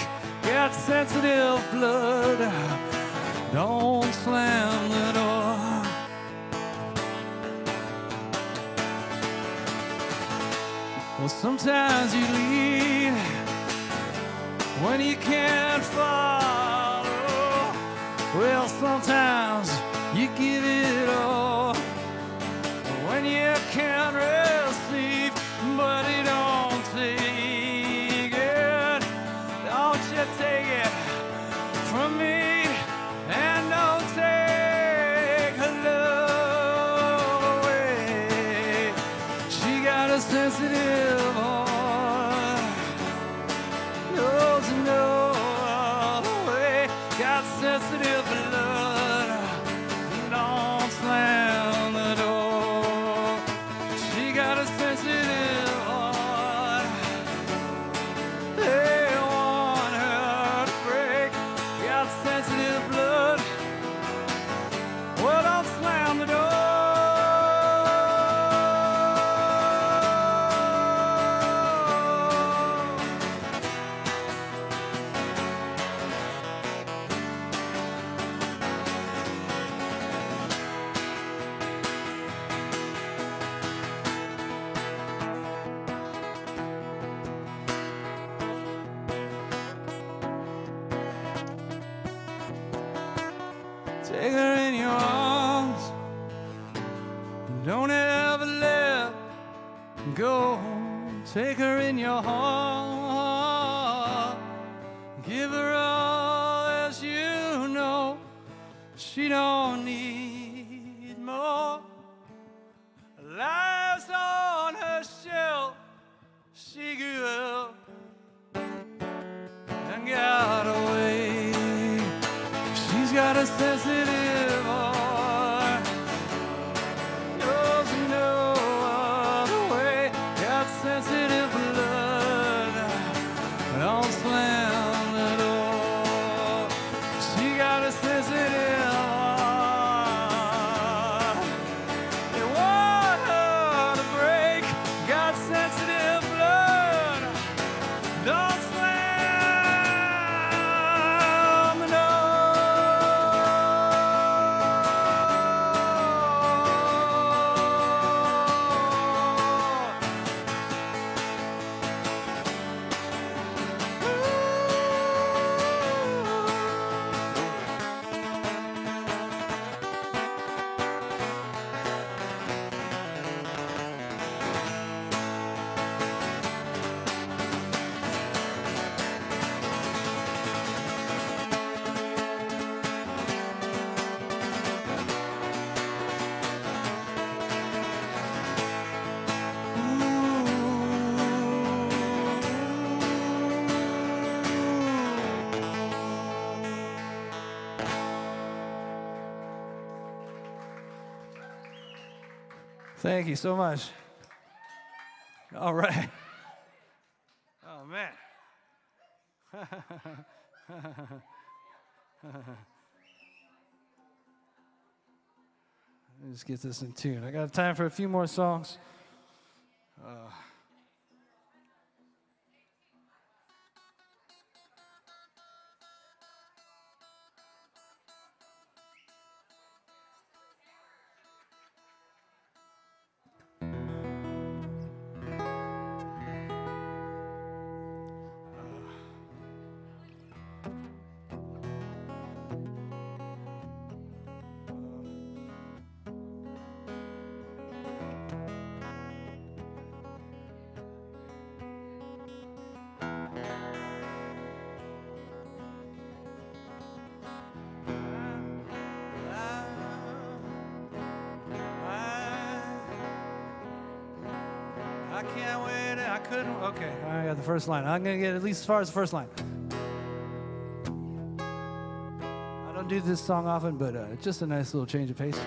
got sensitive blood, don't slam the door. Well, sometimes you lead when you can't follow. Well, sometimes you give it all when you can't receive, but you don't take it. Don't you take it from me, and don't take her love away. She got a sensitive sensitive blood, don't slam the door. She got a sensitive heart, they want her to break, got sensitive blood, well, don't slam the door. Take her in your arms, don't ever let go. Take her in your heart, give her all as you know. She don't need more. Life's on her shelf, she grew up and got away. She's got a sensitive heart, knows no other way, got sensitive blood, don't slam the door. She got a sensitive heart. Thank you so much. All right. Oh, man. Let me just get this in tune. I got time for a few more songs. I can't wait. I couldn't. Okay, I got the first line. I'm going to get at least as far as the first line. I don't do this song often, but just a nice little change of pace.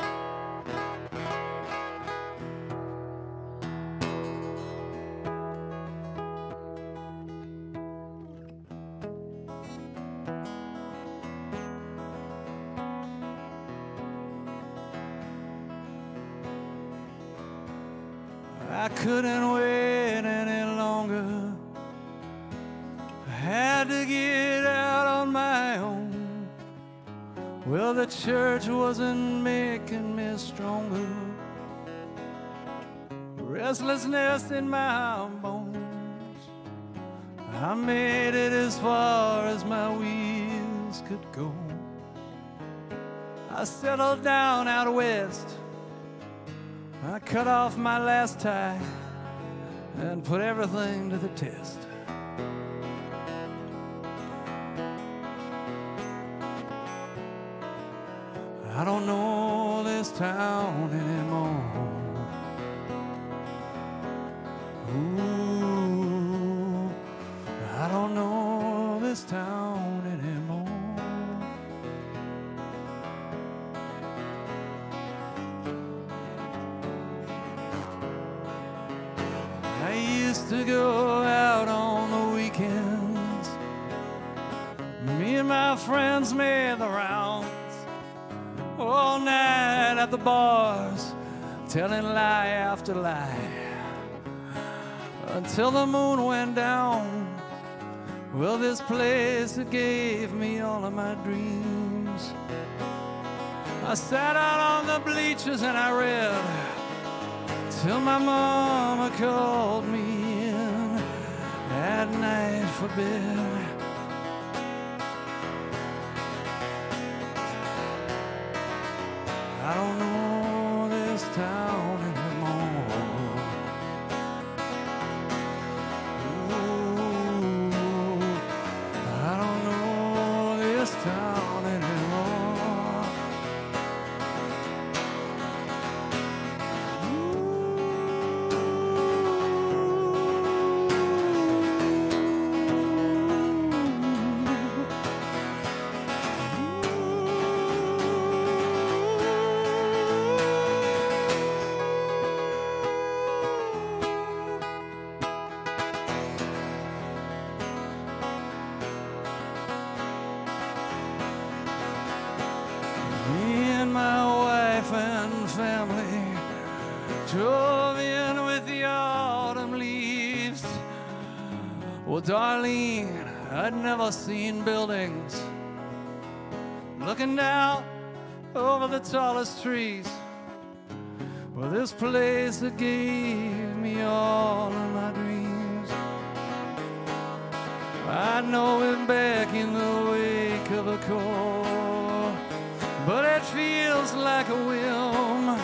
I couldn't wait any longer. I had to get out on my own. Well, the church wasn't making me stronger. Restlessness in my bones. I made it as far as my wheels could go. I settled down out west. I cut off my last tie and put everything to the test. I don't know this town anymore. Ooh, I don't know this town anymore. I used to go out on the weekends. Me and my friends made the rounds all night at the bars, telling lie after lie until the moon went down. Well, this place that gave me all of my dreams. I sat out on the bleachers and I read till my mama called me in at night for bed. I don't know this town anymore. Ooh, I don't know this town anymore. Me and my wife and family drove in with the autumn leaves. Well, Darlene, I'd never seen buildings looking down over the tallest trees. Well, this place that gave me all of my dreams. I know it back in the wake of a call, but it feels like a whim.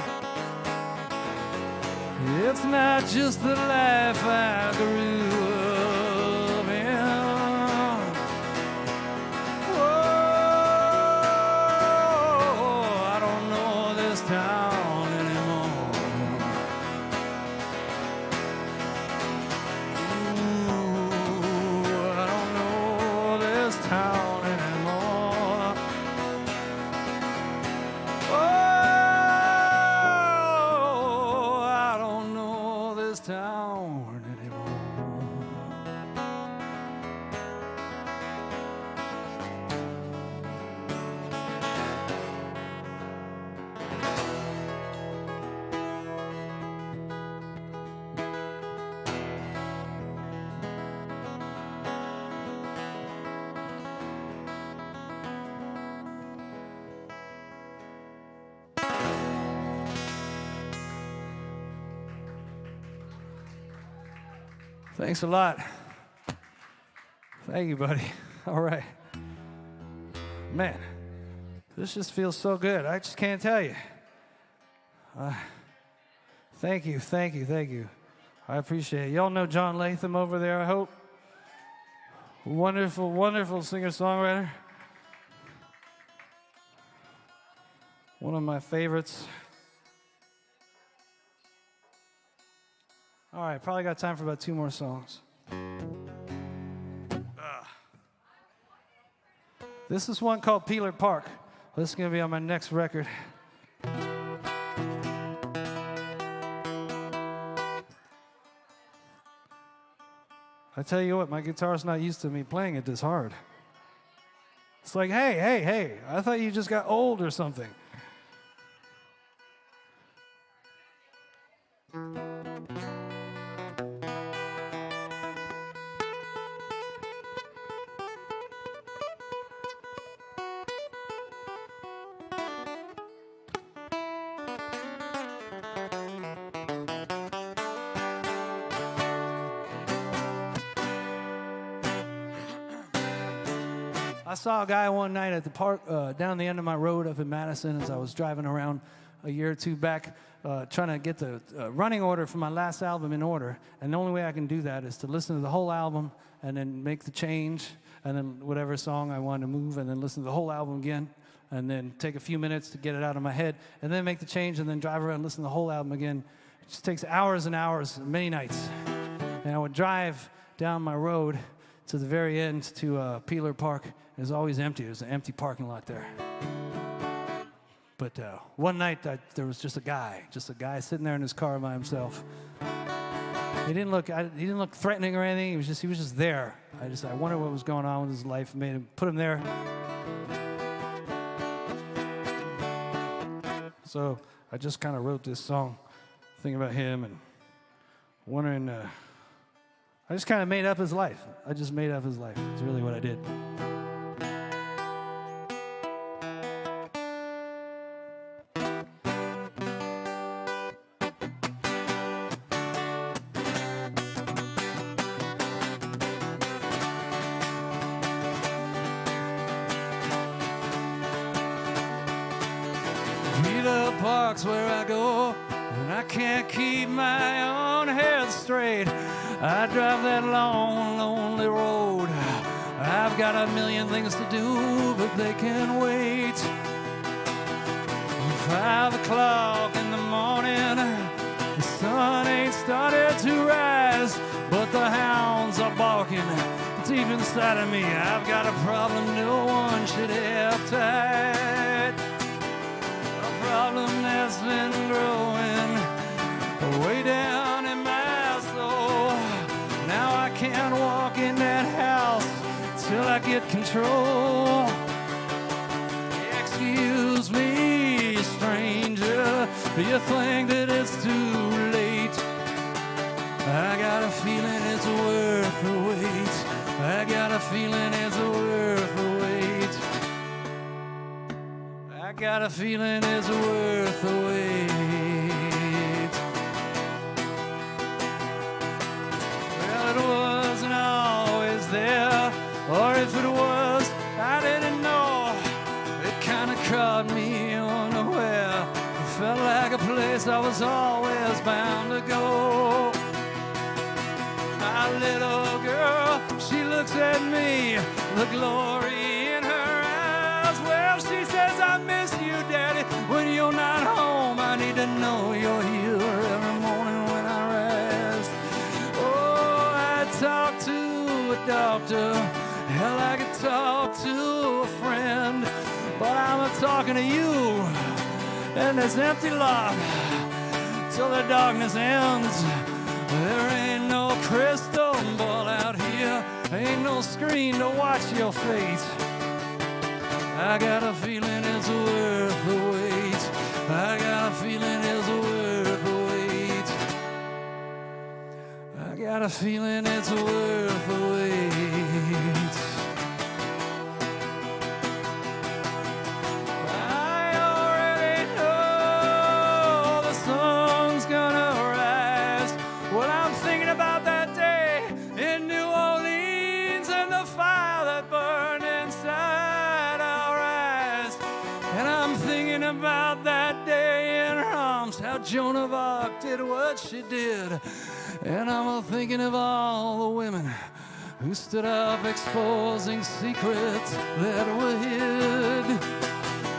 It's not just the life I grew up in. Oh, I don't know this town anymore. Ooh, I don't know this town anymore. Oh, I this town anymore. Thanks a lot. Thank you, buddy. All right. Man, this just feels so good. I just can't tell you. Thank you, thank you, thank you. I appreciate it. Y'all know John Latham over there, I hope. Wonderful, wonderful singer-songwriter. One of my favorites. All right, probably got time for about 2 more songs. This is one called Peeler Park. This is going to be on my next record. I tell you what, my guitar's not used to me playing it this hard. It's like, hey, I thought you just got old or something. I saw a guy one night at the park down the end of my road up in Madison as I was driving around a year or 2 back trying to get the running order for my last album in order. And the only way I can do that is to listen to the whole album and then make the change and then whatever song I want to move and then listen to the whole album again and then take a few minutes to get it out of my head and then make the change and then drive around and listen to the whole album again. It just takes hours and hours, many nights. And I would drive down my road to the very end to Peeler Park. It was always empty. There's an empty parking lot there. But one night there was just a guy sitting there in his car by himself. He didn't look threatening or anything. He was just there. I wondered what was going on with his life. Put him there. So I just kind of wrote this song, thinking about him and wondering. I just kind of made up his life. I just made up his life. It's really what I did. Peeler Park's where I go, and I can't keep my own head straight. I drive that long, lonely road. I've got a million things to do, but they can wait. 5 o'clock in the morning, the sun ain't started to rise, but the hounds are barking deep inside of me. I've got a problem no one should have tight. A problem that's been growing way down in my soul. Now I can't walk in that house till I get control. Excuse me, stranger, you think that it's too late. I got a feeling it's worth the wait. I got a feeling it's worth the wait. I got a feeling it's worth the wait. Well, it wasn't always there, or if it was, I didn't know. It kind of caught me unaware. It felt like a place I was always bound to go. My little girl, she looks at me, the glory in her eyes. Well, she says, I miss you, Daddy, when you're not home. I need to know you're here every morning when I rise. Oh, I talk to a doctor, hell, I could talk to a friend, but I'm talking to you in this empty lot till the darkness ends. crystal ball out here. Ain't no screen to watch your fate. I got a feeling it's worth the wait. I got a feeling it's worth the wait. I got a feeling it's worth the wait. I already know the sun's gonna rise. Well, I'm thinking about that day in New Orleans and the fire that burned inside our eyes. And I'm thinking about that day in her arms, how Joan of Arc did what she did. And I'm thinking of all the women who stood up exposing secrets that were hid.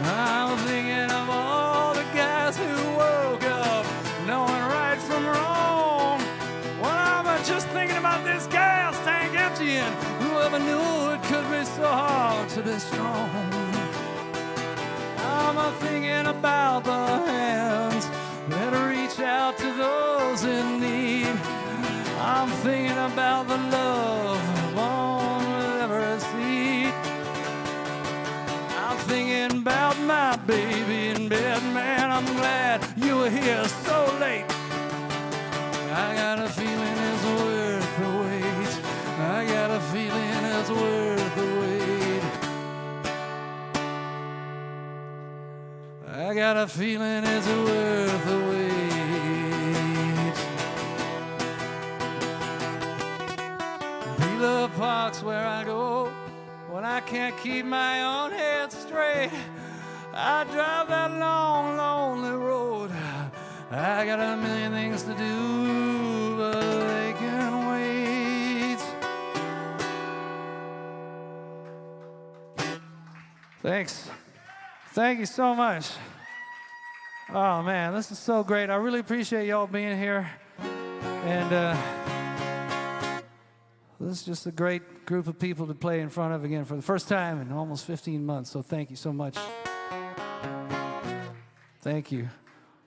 I'm thinking of all the guys who woke up knowing right from wrong. Well, I'm just thinking about this gas tank emptying. Whoever knew it could be so hard to be strong. I'm thinking about the hands that reach out to those in need. I'm thinking about the love on every seat. I'm thinking about my baby in bed. Man, I'm glad you were here so late. I got a feeling it's worth the wait. I got a feeling it's worth the wait. I got a feeling it's worth the wait. Villa Park's where I go when I can't keep my own head straight. I drive that long, lonely road. I got a million things to do, but they can wait. Thanks. Thank you so much. Oh man, this is so great. I really appreciate y'all being here. And this is just a great group of people to play in front of again for the first time in almost 15 months. So thank you so much. Thank you.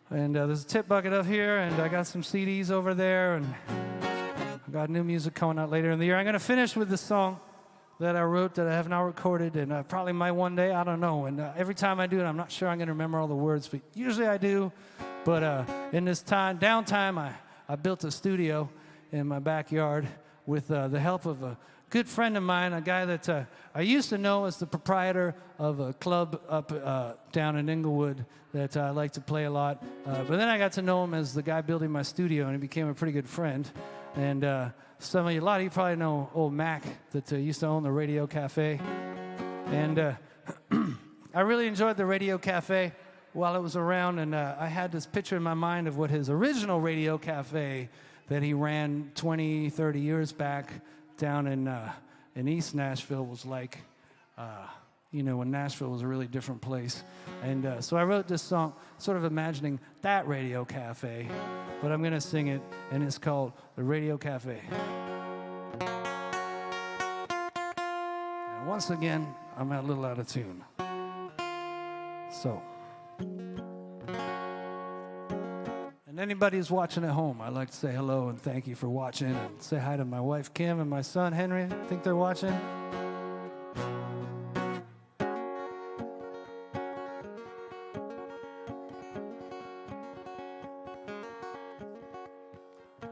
And there's a tip bucket up here, and I got some CDs over there, and I got new music coming out later in the year. I'm going to finish with this song that I wrote that I have not recorded, and I probably might one day, I don't know. And every time I do it, I'm not sure I'm going to remember all the words, but usually I do. But in this downtime, I built a studio in my backyard with the help of a good friend of mine, a guy that I used to know as the proprietor of a club up down in Newbould that I like to play a lot. But then I got to know him as the guy building my studio, and he became a pretty good friend. And a lot of you probably know old Mac that used to own the Radio Cafe. And I really enjoyed the Radio Cafe while it was around, and I had this picture in my mind of what his original Radio Cafe that he ran 20, 30 years back down in East Nashville was like, when Nashville was a really different place. And so I wrote this song sort of imagining that Radio Cafe, but I'm going to sing it, and it's called The Radio Cafe. And once again, I'm a little out of tune. So, and anybody who's watching at home, I'd like to say hello and thank you for watching, and say hi to my wife Kim and my son Henry. I think they're watching.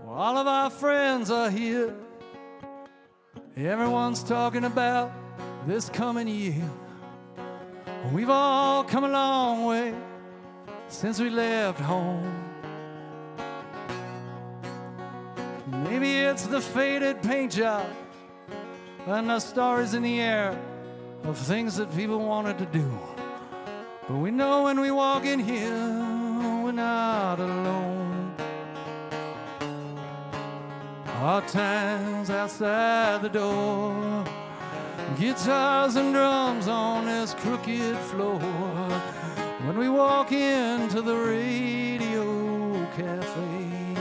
Well, all of our friends are here. Everyone's talking about this coming year. We've all come a long way since we left home. Maybe it's the faded paint job and the stars in the air of things that people wanted to do. But we know when we walk in here, we're not alone. Hard times outside the door, guitars and drums on this crooked floor. When we walk into the Radio Cafe,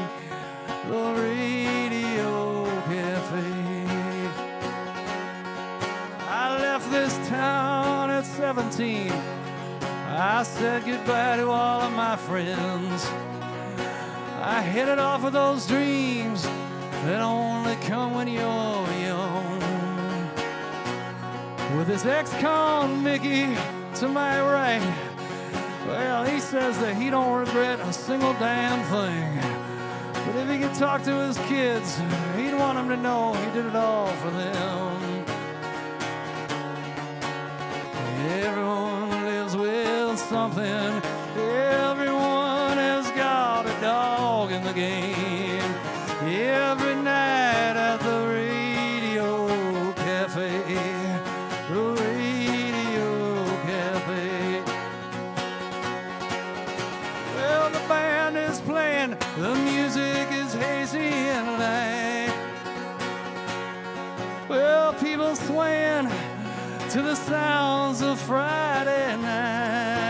the Radio Cafe. I left this town at 17. I said goodbye to all of my friends. I headed off with those dreams that only come when you're young. With his ex-con Mickey to my right, well, he says that he don't regret a single damn thing. But if he could talk to his kids, he'd want them to know he did it all for them. Everyone lives with something. Everyone has got a dog in the game. Every night at the radio cafe, the radio cafe. Well, the band is playing, the music is hazy and light. Well, people swaying to the sounds of Friday night.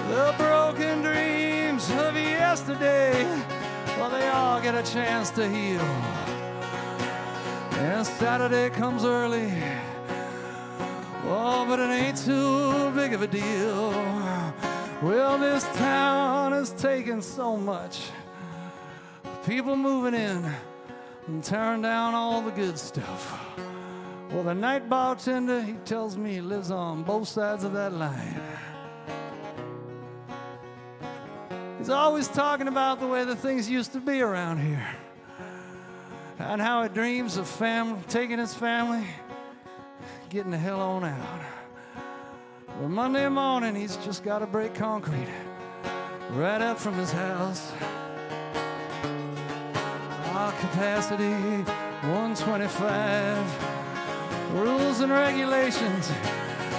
The broken dreams of yesterday, well, they all get a chance to heal. And Saturday comes early, oh, but it ain't too big of a deal. Well, this town has taken so much. People moving in and tearing down all the good stuff. Well, the night bartender, he tells me he lives on both sides of that line. He's always talking about the way the things used to be around here and how he dreams of taking his family, getting the hell on out. Well, Monday morning, he's just got to break concrete right up from his house. Our capacity, 125. Rules and regulations,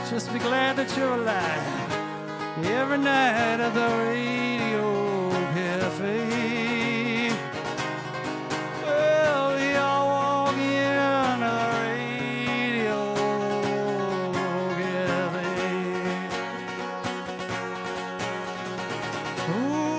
just be glad that you're alive. Every night at the radio cafe, well, we all walk in the radio cafe. Ooh.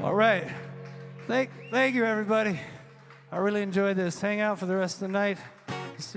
All right. Thank you, everybody. I really enjoyed this. Hang out for the rest of the night.